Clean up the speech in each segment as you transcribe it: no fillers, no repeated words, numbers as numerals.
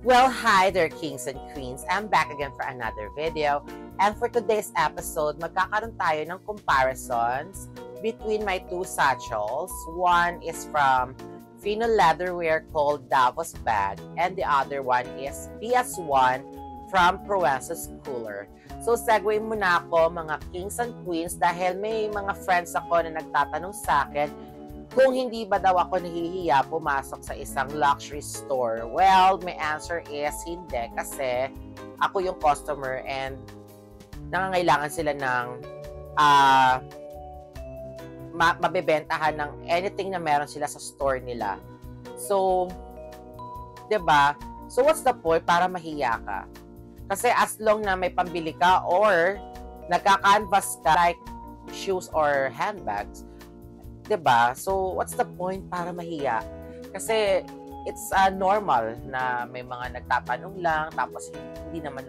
Well, hi there, kings and queens. I'm back again for another video. And for today's episode, magkakaroon tayo ng comparisons between my two satchels. One is from Fino Leatherwear called Davos Bag, and the other one is PS1 from Provençals Cooler. So, segue muna ako, mga kings and queens, dahil may mga friends ako na nagtatanong sa akin kung hindi ba daw ako nahihiya pumasok sa isang luxury store. Well, my answer is hindi, kasi ako yung customer and nangangailangan sila ng mabebentahan ng anything na meron sila sa store nila. So, 'di ba? So, what's the point para mahiya ka? Kasi as long na may pambili ka or nagka-canvas ka like shoes or handbags, 'di ba? So, what's the point para mahiya? Kasi it's normal na may mga nagtatanong lang tapos hindi naman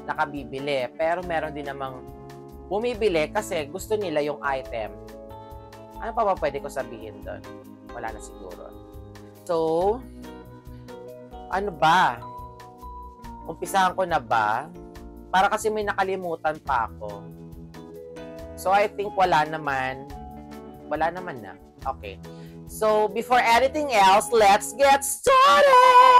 nakabibili. Pero meron din namang bumibili kasi gusto nila yung item. Ano pa ba pwede ko sabihin doon? Wala na siguro. So, ano ba? Umpisahan ko na ba? Para kasi may nakalimutan pa ako. So, I think wala naman na. Okay. So, before anything else, let's get started!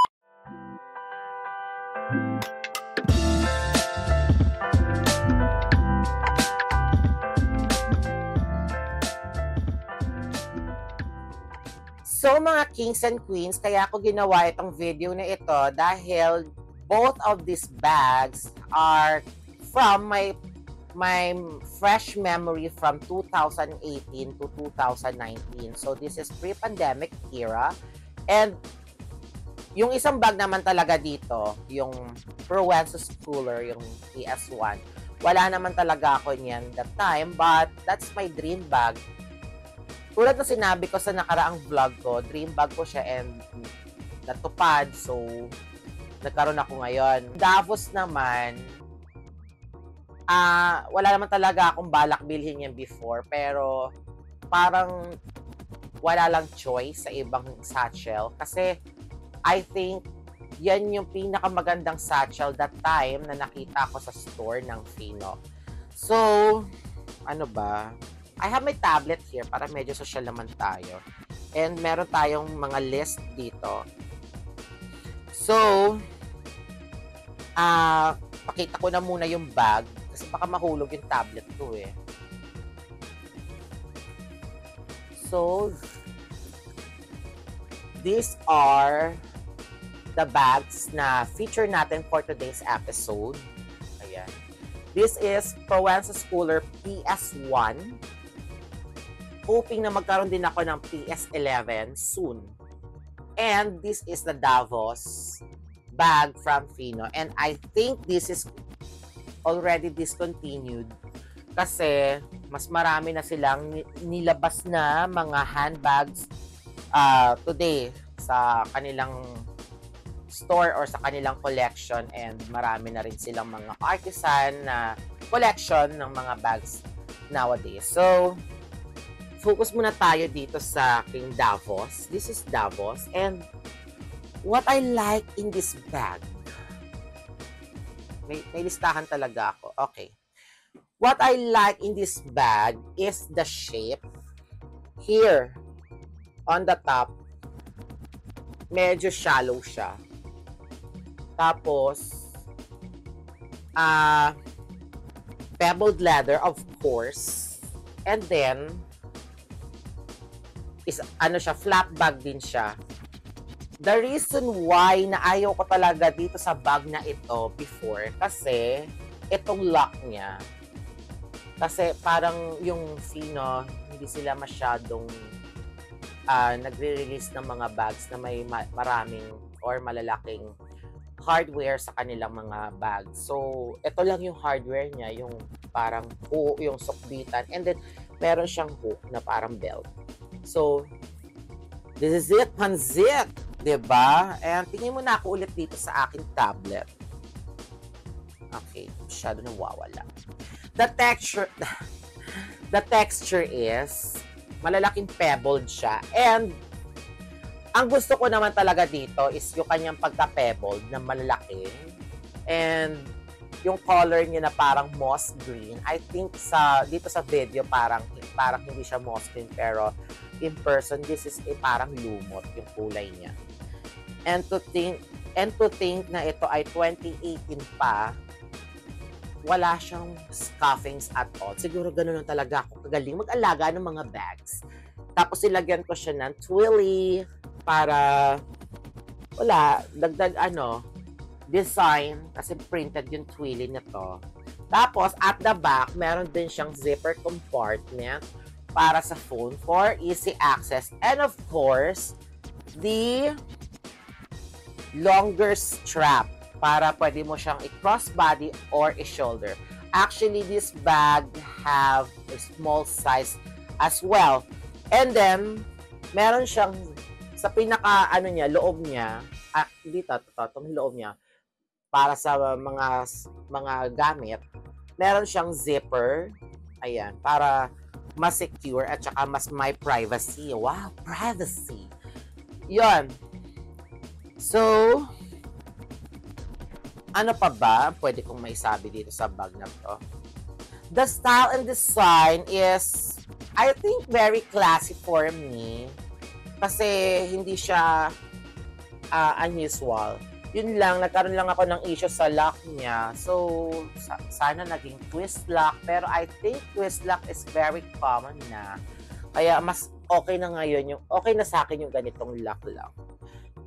So, mga kings and queens, kaya ako ginawa itong video na ito dahil both of these bags are from my fresh memory from 2018 to 2019. So, this is pre-pandemic era. And yung isang bag naman talaga dito, yung Provençals Cooler, yung PS1, wala naman talaga ako niyan that time, but that's my dream bag. Tulad na sinabi ko sa nakaraang vlog ko, dream bag ko siya and natupad. So, nagkaroon ako ngayon. Davos naman, wala naman talaga akong balak bilhin yan before. Pero, parang wala lang choice sa ibang satchel. Kasi, I think, yan yung pinakamagandang satchel that time na nakita ko sa store ng Fino. So, ano ba? I have my tablet here para medyo social naman tayo. And meron tayong mga list dito. So, pakita ko na muna yung bag kasi baka mahulog yung tablet ko eh. So, these are the bags na feature natin for today's episode. Ayan. This is Provençals Cooler PS1. Hoping na magkaroon din ako ng PS11 soon. And this is the Davos bag from Fino. And I think this is already discontinued kasi mas marami na silang nilabas na mga handbags today sa kanilang store or sa kanilang collection, and marami na rin silang mga artisan na collection ng mga bags nowadays. So, focus muna tayo dito sa aking Davos. This is Davos. And what I like in this bag, may listahan talaga ako. Okay. What I like in this bag is the shape. Here, on the top, medyo shallow siya. Tapos, pebbled leather, of course. And then, is siya, flat bag din siya. The reason why na ayaw ko talaga dito sa bag na ito before, kasi itong lock niya. Kasi parang yung Fino, hindi sila masyadong nagre-release ng mga bags na may maraming or malalaking hardware sa kanilang mga bags. So, ito lang yung hardware niya, yung parang hook, yung sukbitan, and then meron siyang hook na parang belt. So, this is it, panzit, diba? And tingin mo na ako ulit dito sa aking tablet. Okay, masyado nawawala. The texture is malalaking pebbled siya. And Ang gusto ko naman talaga dito is yung kanyang pagka-pebbled na malalaki. And yung color niya na parang moss green. I think dito sa video parang hindi siya moss green, pero in person this is parang lumot yung kulay niya. And to think na ito ay 2018 pa, wala siyang scuffings at all. Siguro ganoon lang talaga ako kagaling mag-alaga ng mga bags. Tapos ilagyan ko siya ng twilly para dagdag design kasi printed yung twilly nito. Tapos at the back, meron din siyang zipper compartment para sa phone for easy access. And of course, the longer strap para pwede mo siyang i-crossbody or i-shoulder. Actually, this bag have a small size as well. And then, meron siyang sa pinaka loob niya, dito itong loob niya para sa mga gamit. Meron siyang zipper. Ayan, para mas secure at saka mas may privacy. Wow, privacy. 'Yon. So, ano pa ba pwede kong maisabi dito sa bag na to? The style and design is, I think, very classy for me. Kasi hindi siya unusual. Yun lang, nagkaroon lang ako ng issue sa lock niya. So, sana naging twist lock. Pero I think twist lock is very common na. Kaya mas okay na ngayon, okay na sa akin yung ganitong lock lang.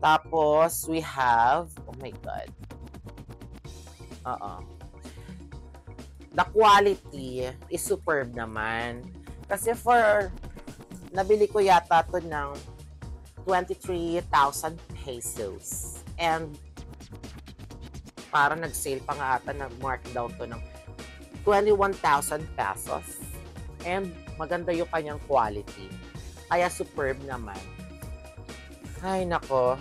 Tapos, we have, oh my God. The quality is superb naman. Kasi nabili ko yata to ng 23,000 pesos. And parang nag-sale pa nga ata, nag-markdown to ng 21,000 pesos. And maganda yung kanyang quality. Kaya superb naman. Ay, nako.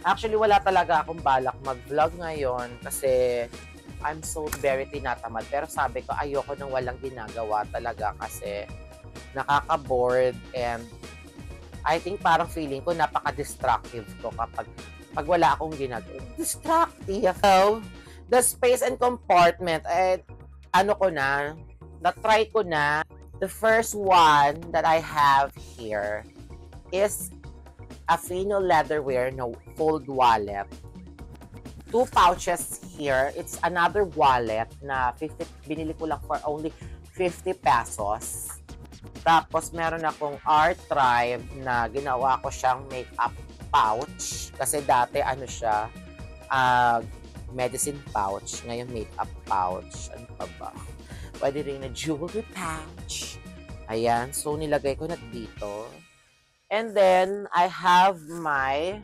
Actually, wala talaga akong balak mag-vlog ngayon kasi I'm so very tinatamad. Pero sabi ko, ayoko nang walang ginagawa talaga kasi nakaka-bored and I think parang feeling ko napaka-destructive ko kapag wala akong ginagawa. Destructive. So, the space and compartment, na-try ko na. The first one that I have here is a Fino leatherware fold wallet. 2 pouches here. It's another wallet na binili ko lang for only 50 pesos. Tapos, meron akong R-Tribe na ginawa ko siyang makeup pouch. Kasi dati, siya, medicine pouch. Ngayon, makeup pouch. Ano pa ba? Pwede rin na jewelry pouch. Ayan. So, nilagay ko na dito. And then, I have my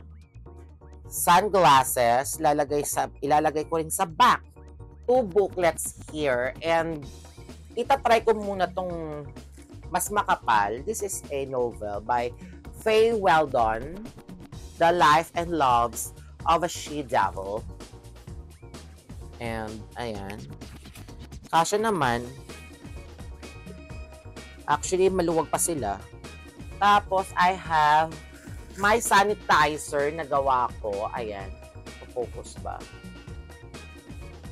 sunglasses. Ilalagay ko rin sa back. 2 booklets here. And, itatry ko muna tong mas makapal. This is a novel by Faye Weldon, The Life and Loves of a She-Devil. And, ayan. Kasya naman. Actually, maluwag pa sila. Tapos, I have my sanitizer na gawa ko. Ayan. Focus ba?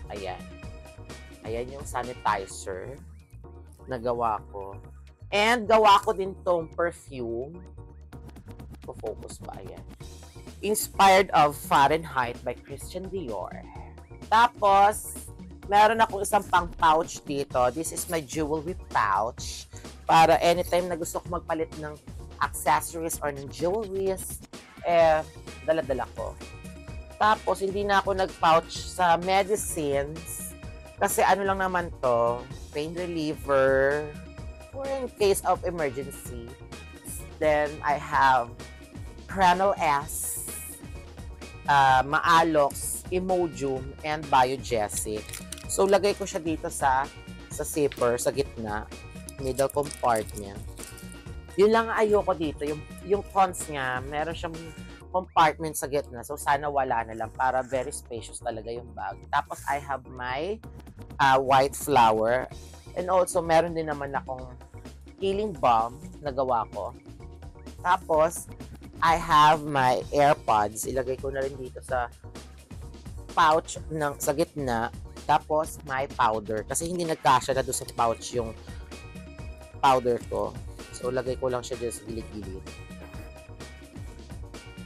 Ayan. Ayan yung sanitizer na gawa ko. And gawa ko din tong perfume. Focus ba? Ayan. Inspired of Fahrenheit by Christian Dior. Tapos, meron akong isang pang pouch dito. This is my jewelry pouch. Para anytime na gusto ko magpalit ng accessories or ng jewelries, dala-dala ko. Tapos, hindi na ako nag-pouch sa medicines. Kasi lang naman to, pain reliever, or in case of emergency. Then, I have Pranol S, Maalox, Imodium, and Biogesic. So, lagay ko siya dito sa zipper, sa gitna, middle compartment. Yun lang ayoko dito. Yung cons niya, meron siyang compartment sa gitna. So, sana wala na lang para very spacious talaga yung bag. Tapos, I have my white flower. And also, meron din naman akong healing balm na gawa ko. Tapos, I have my AirPods. Ilagay ko na rin dito sa pouch sa gitna. Tapos, my powder. Kasi hindi nagkasya na doon sa pouch yung powder ko. So, lagay ko lang siya dito sa gilid-gilid.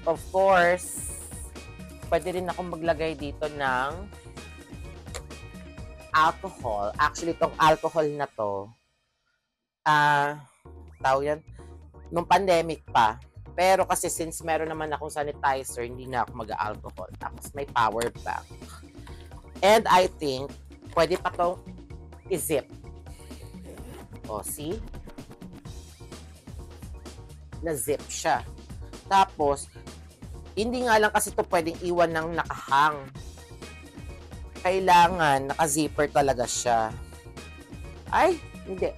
Of course, pwede rin akong maglagay dito ng alcohol. Actually, itong alcohol na to, tawag yan, nung pandemic pa. Pero kasi since meron naman akong sanitizer, hindi na ako mag-alcohol. Tapos may power bank. And I think, pwede pa itong i-zip. O, see? Na-zip siya. Tapos, hindi nga lang kasi ito pwedeng iwan ng nakahang. Kailangan, naka-zipper talaga siya. Ay, hindi.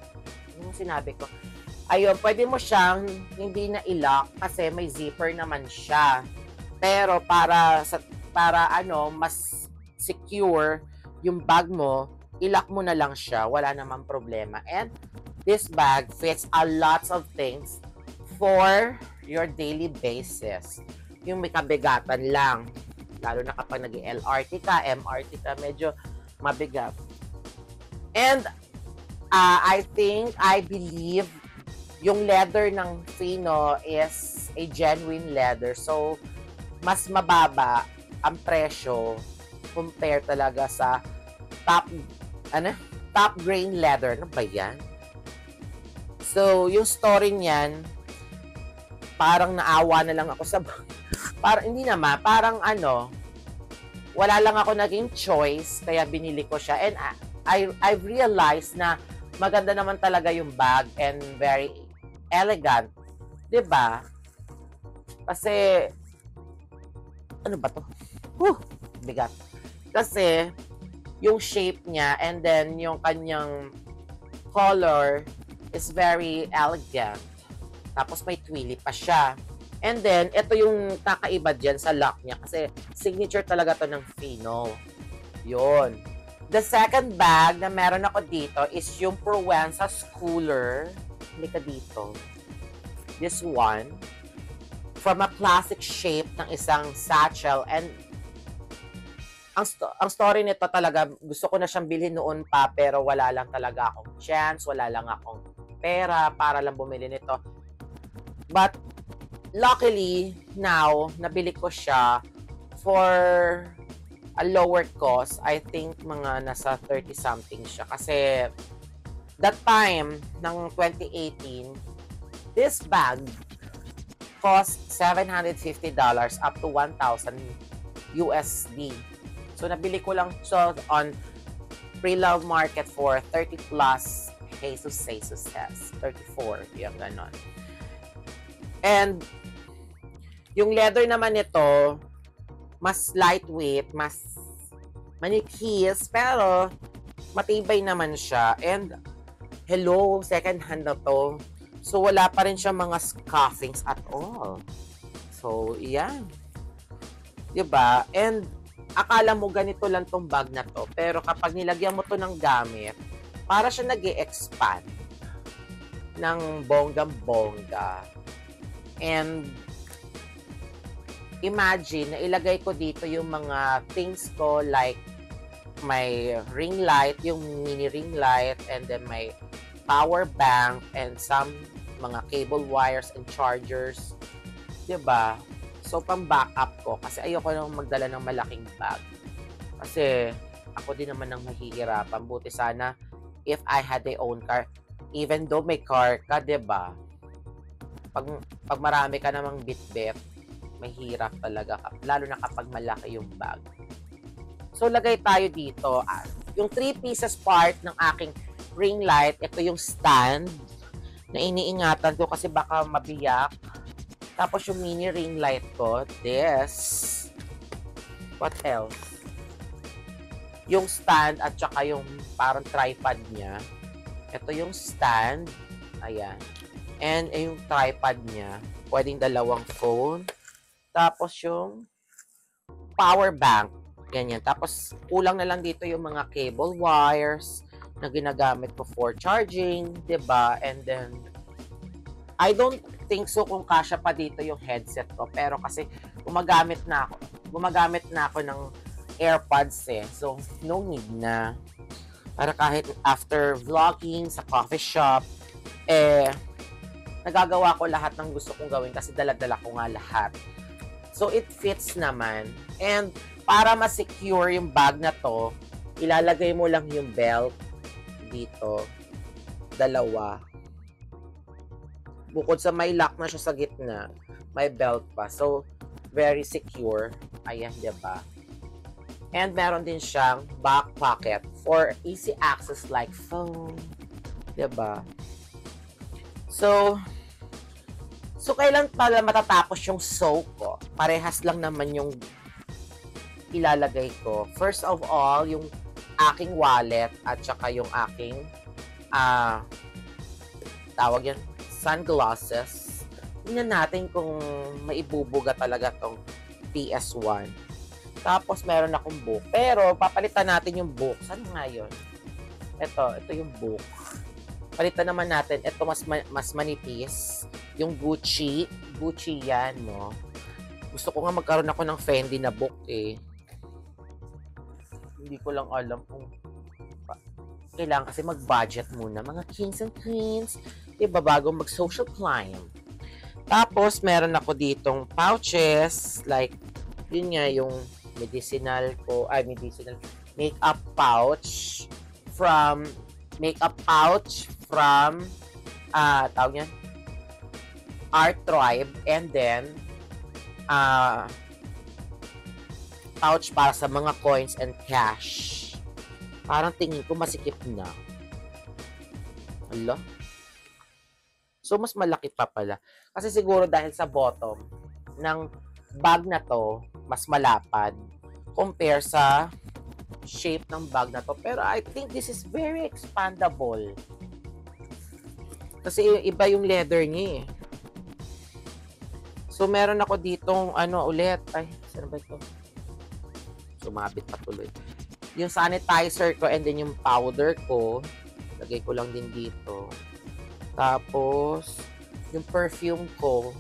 Yung sinabi ko. Ayun, pwede mo siyang hindi na i-lock kasi may zipper naman siya. Pero para mas secure yung bag mo, i-lock mo na lang siya. Wala namang problema. And this bag fits a lots of things for your daily basis. Yung may kabigatan lang. Lalo na kapag nag-LRT ka, MRT ka, medyo mabigat. And I believe, yung leather ng Fino is a genuine leather. So, mas mababa ang presyo compare talaga sa top grain leather. Ano ba yan? So, yung story niyan, parang naawa na lang ako sa hindi naman, parang wala lang ako naging choice, kaya binili ko siya. And I've realized na maganda naman talaga yung bag and very elegant. 'Di ba? Kasi, ano ba to? Bigat. Kasi, yung shape niya and then yung kanyang color is very elegant. Tapos may twilly pa siya. And then, ito yung kakaiba dyan sa lock niya kasi signature talaga to ng Fino. Yun. The second bag na meron ako dito is yung Provenza Schooler. Halika dito. This one. From a classic shape ng isang satchel. And ang story nito talaga, gusto ko na siyang bilhin noon pa pero wala lang talaga akong chance, wala lang akong pera para lang bumili nito. But luckily, now, nabili ko siya for a lower cost. I think mga nasa 30-something siya. Kasi that time, ng 2018, this bag cost $750 up to 1,000 USD. So, nabili ko lang siya on pre-love market for 30 plus pesos, 34, yung ganon. And, yung leather naman nito, mas lightweight, mas manipis, pero matibay naman siya. And, hello, second hand na to. So, wala pa rin siya mga scuffings at all. So, yan. Diba? And, akala mo ganito lang tong bag na to. Pero kapag nilagyan mo to ng gamit, para siya nag-e-expand ng bonggang-bongga. And, imagine, na ilagay ko dito yung mga things ko like my ring light, yung mini ring light, and then my power bank, and some mga cable wires and chargers. Diba? So, pang-backup ko. Kasi ayoko nang magdala ng malaking bag. Kasi, ako din naman ang mahihirapan. Buti sana, if I had my own car, even though may car ka, diba? Pag marami ka namang bit-bit, mahirap talaga. Lalo na kapag malaki yung bag. So, lagay tayo dito. Yung 3 pieces part ng aking ring light, ito yung stand na iniingatan ko kasi baka mabiyak. Tapos yung mini ring light ko, this. What else? Yung stand at saka yung parang tripod niya. Ito yung stand. Ayan. And yung tripod niya, pwedeng dalawang phone. Tapos yung power bank. Ganyan. Tapos kulang na lang dito yung mga cable wires na ginagamit ko for charging, 'di ba? And then I don't think so kung kasya pa dito yung headset ko. Pero kasi gumagamit na ako ng AirPods eh. So, no need na. Para kahit after vlogging sa coffee shop, nagagawa ko lahat ng gusto kong gawin kasi dala-dala ko nga lahat. So, it fits naman. And para ma-secure yung bag na to, ilalagay mo lang yung belt dito. Dalawa. Bukod sa may lock na siya sa gitna, may belt pa. So, very secure. Ayan, diba? And meron din siyang back pocket for easy access like phone. Diba? So kailan pala matatapos yung sew ko? Parehas lang naman yung ilalagay ko. First of all, yung aking wallet at saka yung aking tawag yan, sunglasses. Tingnan natin kung maibubuga talaga tong PS1. Tapos meron akong book. Pero papalitan natin yung book. Saan nga yun? Ito yung book. Palitan naman natin. Ito mas manipis. Yung Gucci yan, no? Gusto ko nga magkaroon ako ng Fendi na book, eh. Hindi ko lang alam kung kailangan kasi mag-budget muna. Mga kings and queens, diba, bago mag-social climb. Tapos, meron ako ditong pouches, like, yun nga, yung medicinal makeup pouch from tawag yan, Art Tribe, and then pouch para sa mga coins and cash. Parang tingin ko masikip na. Hala. So, mas malaki pa pala. Kasi siguro dahil sa bottom ng bag na to, mas malapad compare sa shape ng bag na to. Pero I think this is very expandable. Kasi iba yung leather niya eh. So, meron ako ditong, ulit. Ay, saan ba ito? Sumabit pa tuloy. Yung sanitizer ko and then yung powder ko. Lagay ko lang din dito. Tapos, yung perfume ko,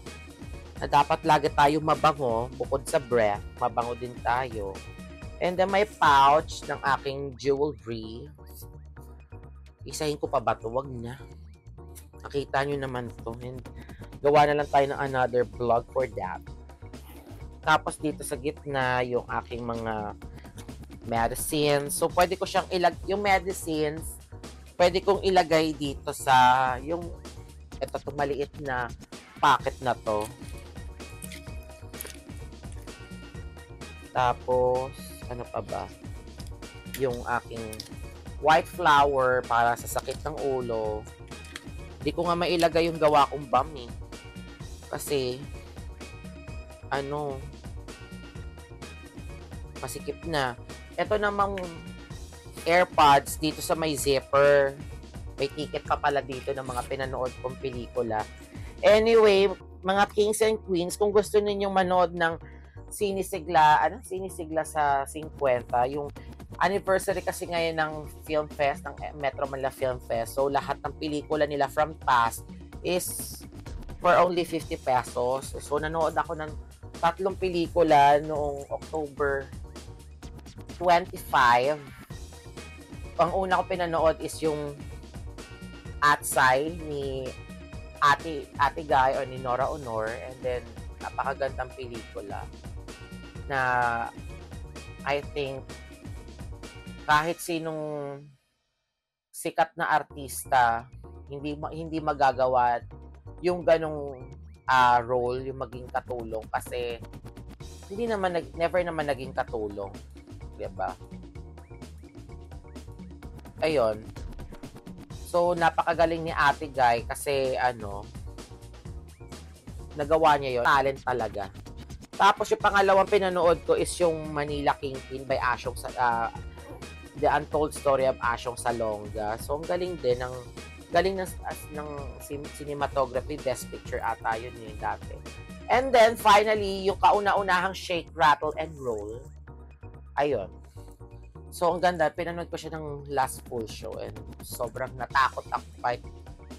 na dapat lagi tayo mabango, bukod sa breath, mabango din tayo. And then, may pouch ng aking jewelry. Isahin ko pa ba ito? Wag na. Nakita nyo naman to. And gawa na lang tayo ng another vlog for that. Tapos dito sa gitna, yung aking mga medicines. So, pwede ko siyang yung medicines, pwede kong ilagay dito sa, yung, itong maliit na pocket na to. Tapos, ano pa ba? Yung aking white flower para sa sakit ng ulo. Hindi ko nga mailagay yung gawa kong balm eh. Kasi, masikip na. Ito namang AirPods dito sa may zipper. May ticket pa pala dito ng mga pinanood kong pelikula. Anyway, mga kings and queens, kung gusto ninyong manood ng Sinisigla sa 50, yung anniversary kasi ngayon ng Film Fest, ng Metro Manila Film Fest. So, lahat ng pelikula nila from past is for only 50 pesos. So, nanood ako ng 3 pelikula noong October 25. Ang una ko pinanood is yung Atsay ni Ate Guy or ni Nora Honor. And then, napakagandang pelikula na I think kahit sinong sikat na artista hindi magagawa yung ganong role, yung maging katulong, kasi never naman naging katulong, diba? Ayun. So, napakagaling ni Ate Guy kasi nagawa niya yun. Talent talaga. Tapos yung pangalawang pinanood ko is yung Manila Kingpin by Asyong The Untold Story of Asyong Salonga. So, ang galing din ng cinematography, best picture ata yun dati. And then, finally, yung kauna-unahang Shake, Rattle, and Roll. Ayun. So, ang ganda. Pinanood ko siya ng last full show and sobrang natakot ako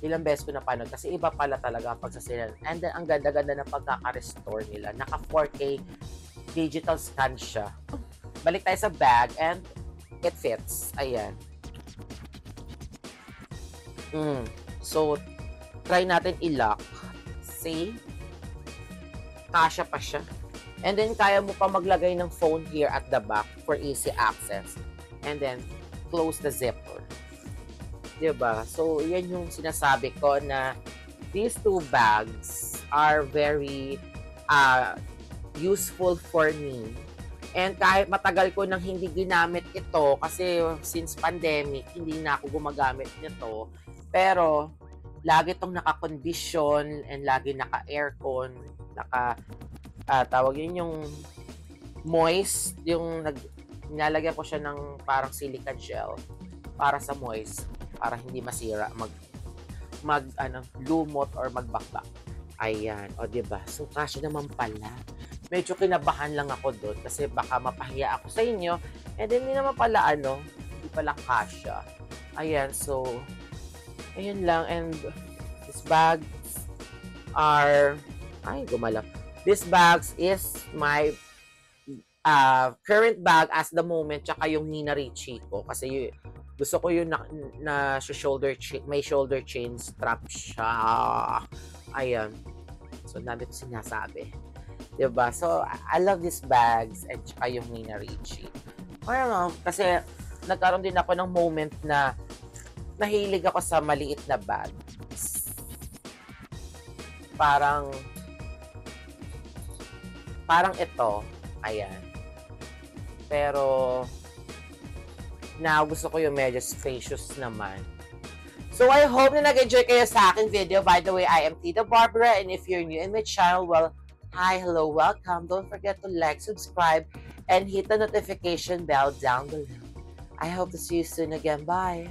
Ilang beses ko napanood kasi iba pala talaga ang pagsasilan. And then, ang ganda-ganda ng pagkaka-restore nila. Naka 4K digital scan siya. Balik tayo sa bag and it fits. Ayan. So, try natin i-lock. See? Kasya pa siya. And then, kaya mo pa maglagay ng phone here at the back for easy access. And then, close the zipper. Diba? So, yan yung sinasabi ko na these two bags are very useful for me. And kahit matagal ko nang hindi ginamit ito, kasi since pandemic, hindi na ako gumagamit nito. Pero, lagi itong naka-condition and lagi naka-aircon, tawag yun yung moist, yung nilalagyan ko siya ng parang silica gel para sa moist, para hindi masira, lumot or magbakbak. Ayan, o diba? So, kasya naman pala. Medyo kinabahan lang ako doon kasi baka mapahiya ako sa inyo. And then, hindi naman pala, hindi pala kasya. Ayan, so, ayun lang. And, these bags are, gumalap. This bags is my current bag as the moment, tsaka yung Nina Ricci ko. Kasi gusto ko yung na shoulder chain, may shoulder chain strap siya. Ayan. So, dami ko sinasabi. Diba? So, I love these bags and tsaka yung Nina Ricci. Kasi nagkaroon din ako ng moment na nahilig ako sa maliit na bag. Parang ito. Ayan. Pero, now, gusto ko yung medyo spacious naman. So, I hope na nag-enjoy kayo sa aking video. By the way, I am Tita Barbara, and if you're new in my channel, well, hi, hello, welcome. Don't forget to like, subscribe, and hit the notification bell down below. I hope to see you soon again. Bye!